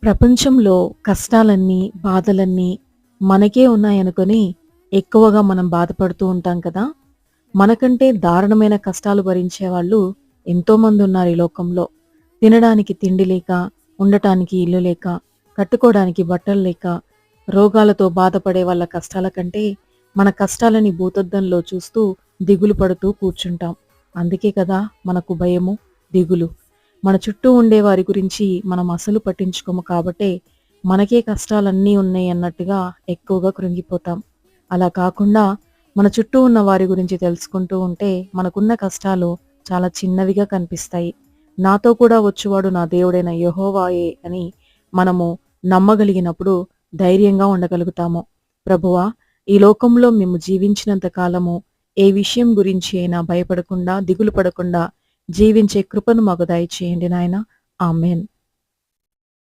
ప్రపంచంలో కష్టాలన్నీ, బాధలన్నీ మనకే ఉన్నాయనుకొని ఎక్కువగా మనం బాధపడుతూ ఉంటాం కదా! మనకంటే దారుణమైన కష్టాలు భరించేవాళ్ళు ఎంతోమంది ఉన్నారు ఈ లోకంలో. తినడానికి తిండి లేక, ఉండటానికి ఇల్లు లేక, కట్టుకోవడానికి బట్టలు లేక, రోగాలతో బాధపడే వాళ్ళ కష్టాల కంటే మన కష్టాలని భూతద్దంలో చూస్తూ దిగులు పడుతూ కూర్చుంటాం. అందుకే కదా మనకు భయము, దిగులు. మన చుట్టూ ఉండే వారి గురించి మనం అసలు పట్టించుకోము కాబట్టే మనకే కష్టాలన్నీ ఉన్నాయి అన్నట్టుగా ఎక్కువగా కృంగిపోతాం. అలా కాకుండా మన చుట్టూ ఉన్న వారి గురించి తెలుసుకుంటూ ఉంటే మనకున్న కష్టాలు చాలా చిన్నవిగా కనిపిస్తాయి. నాతో కూడా వచ్చువాడు నా దేవుడైన యెహోవాయే అని మనము నమ్మగలిగినప్పుడు ధైర్యంగా ఉండగలుగుతాము. ప్రభువా, ఈ లోకంలో మేము జీవించినంత కాలము ఏ విషయం గురించి అయినా భయపడకుండా, దిగులు పడకుండా జీవించే కృపను మాకు దయచేయండి నాయనా. ఆమేన్.